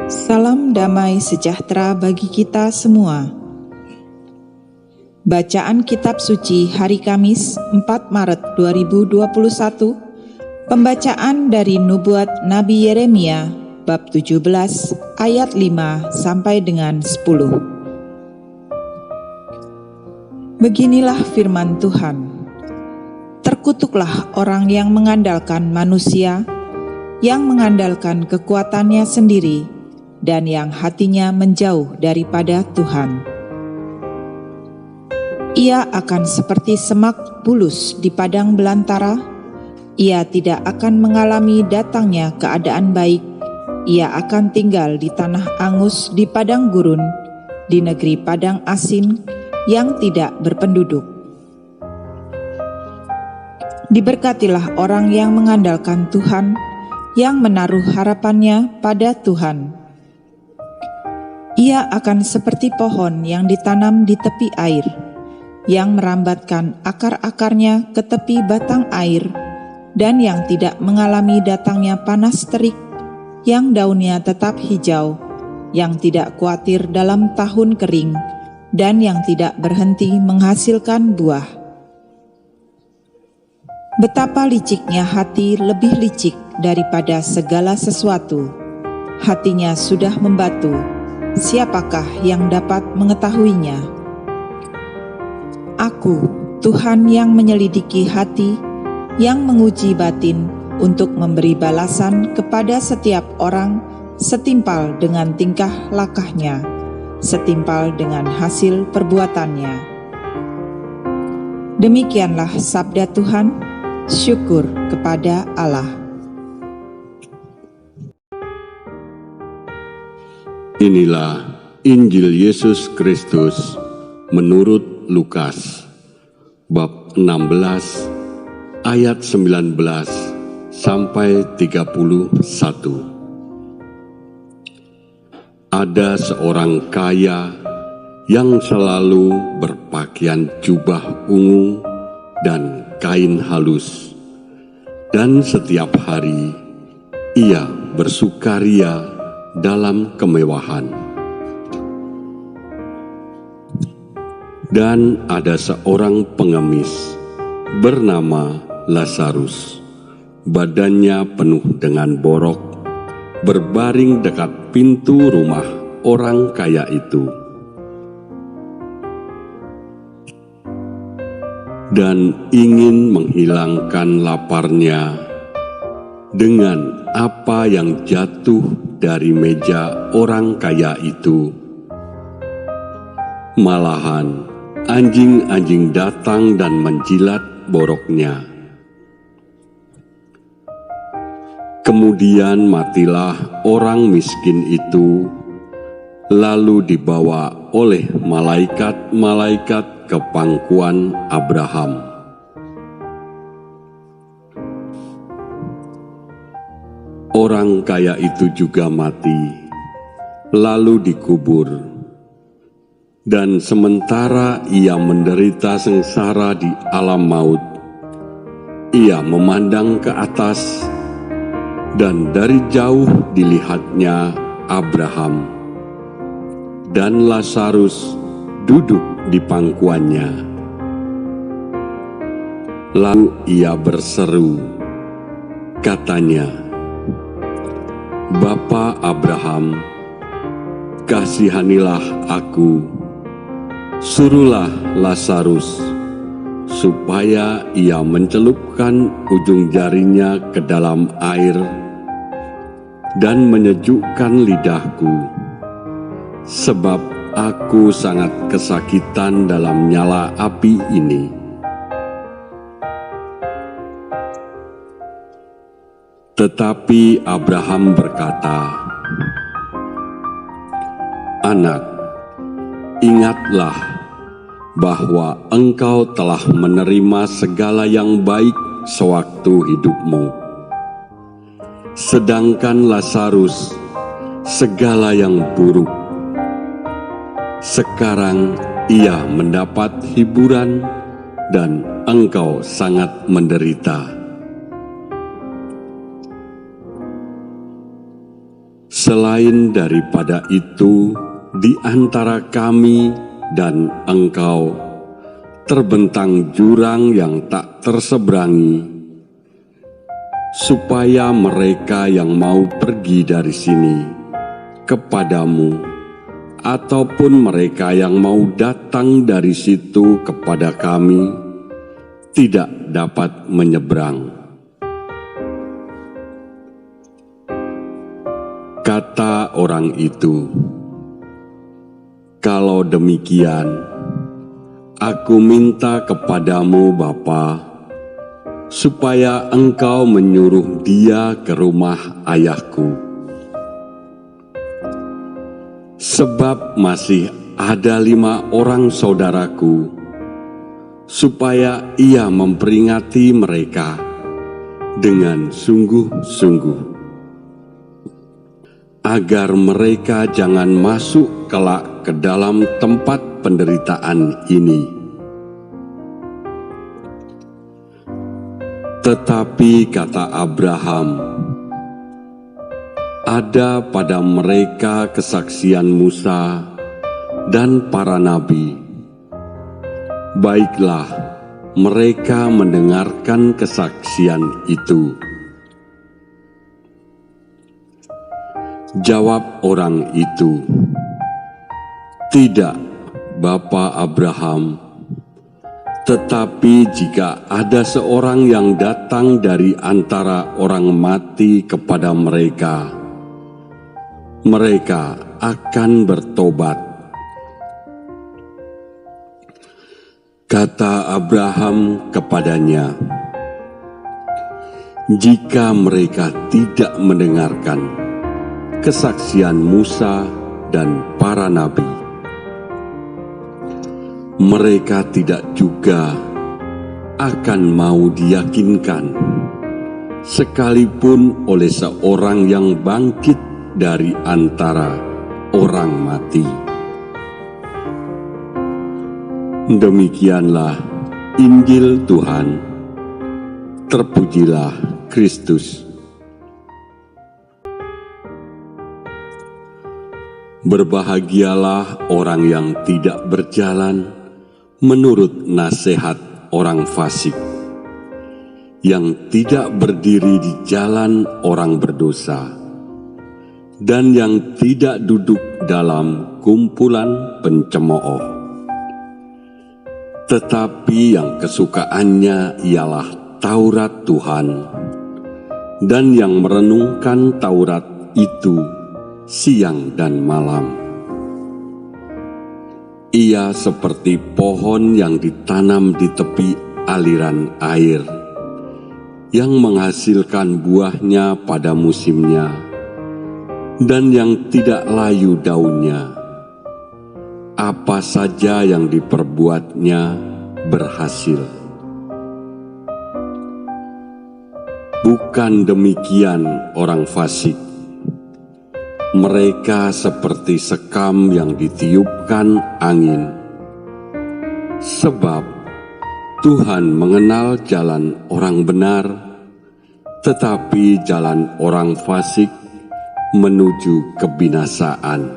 Salam damai sejahtera bagi kita semua. Bacaan Kitab Suci hari Kamis 4 Maret 2021. Pembacaan dari Nubuat Nabi Yeremia bab 17 ayat 5 sampai dengan 10. Beginilah firman Tuhan. Terkutuklah orang yang mengandalkan manusia, yang mengandalkan kekuatannya sendiri, dan yang hatinya menjauh daripada Tuhan. Ia akan seperti semak bulus di padang belantara. Ia tidak akan mengalami datangnya keadaan baik. Ia akan tinggal di tanah angus di padang gurun, di negeri padang asin yang tidak berpenduduk. Diberkatilah orang yang mengandalkan Tuhan, yang menaruh harapannya pada Tuhan. Ia akan seperti pohon yang ditanam di tepi air, yang merambatkan akar-akarnya ke tepi batang air, dan yang tidak mengalami datangnya panas terik, yang daunnya tetap hijau, yang tidak khawatir dalam tahun kering, dan yang tidak berhenti menghasilkan buah. Betapa liciknya hati, lebih licik daripada segala sesuatu. Hatinya sudah membatu. Siapakah yang dapat mengetahuinya? Aku, Tuhan yang menyelidiki hati, yang menguji batin untuk memberi balasan kepada setiap orang setimpal dengan tingkah lakunya, setimpal dengan hasil perbuatannya. Demikianlah sabda Tuhan, syukur kepada Allah. Inilah Injil Yesus Kristus menurut Lukas, bab 16, ayat 19 sampai 31. Ada seorang kaya yang selalu berpakaian jubah ungu dan kain halus, dan setiap hari ia bersukaria dalam kemewahan. Dan ada seorang pengemis bernama Lazarus, badannya penuh dengan borok, berbaring dekat pintu rumah orang kaya itu. Dan ingin menghilangkan laparnya dengan apa yang jatuh dari meja orang kaya itu. Malahan anjing-anjing datang dan menjilat boroknya. Kemudian matilah orang miskin itu, lalu dibawa oleh malaikat-malaikat ke pangkuan Abraham. Orang kaya itu juga mati, lalu dikubur. Dan sementara ia menderita sengsara di alam maut, ia memandang ke atas, dan dari jauh dilihatnya Abraham dan Lazarus duduk di pangkuannya. Lalu ia berseru, katanya, "Bapa Abraham, kasihanilah aku, suruhlah Lazarus supaya ia mencelupkan ujung jarinya ke dalam air dan menyejukkan lidahku, sebab aku sangat kesakitan dalam nyala api ini." Tetapi Abraham berkata, "Anak, ingatlah bahwa engkau telah menerima segala yang baik sewaktu hidupmu, sedangkan Lazarus segala yang buruk. Sekarang ia mendapat hiburan dan engkau sangat menderita. Selain daripada itu, di antara kami dan engkau terbentang jurang yang tak terseberangi, supaya mereka yang mau pergi dari sini kepadamu, ataupun mereka yang mau datang dari situ kepada kami, tidak dapat menyeberang. Kata orang itu, "Kalau demikian, aku minta kepadamu Bapa, supaya engkau menyuruh dia ke rumah ayahku. Sebab masih ada 5 orang saudaraku, supaya ia memperingati mereka dengan sungguh-sungguh, agar mereka jangan masuk kelak ke dalam tempat penderitaan ini." Tetapi kata Abraham, "Ada pada mereka kesaksian Musa dan para nabi. Baiklah, mereka mendengarkan kesaksian itu." Jawab orang itu, "Tidak, Bapa Abraham, tetapi jika ada seorang yang datang dari antara orang mati kepada mereka, mereka akan bertobat." Kata Abraham kepadanya, "Jika mereka tidak mendengarkan kesaksian Musa dan para nabi, mereka tidak juga akan mau diyakinkan, sekalipun oleh seorang yang bangkit dari antara orang mati." Demikianlah Injil Tuhan. Terpujilah Kristus. Berbahagialah orang yang tidak berjalan menurut nasihat orang fasik, yang tidak berdiri di jalan orang berdosa, dan yang tidak duduk dalam kumpulan pencemooh. Tetapi yang kesukaannya ialah Taurat Tuhan, dan yang merenungkan Taurat itu siang dan malam. Ia seperti pohon yang ditanam di tepi aliran air, yang menghasilkan buahnya pada musimnya, dan yang tidak layu daunnya. Apa saja yang diperbuatnya berhasil. Bukan demikian orang fasik. Mereka seperti sekam yang ditiupkan angin. Sebab Tuhan mengenal jalan orang benar, tetapi jalan orang fasik menuju kebinasaan.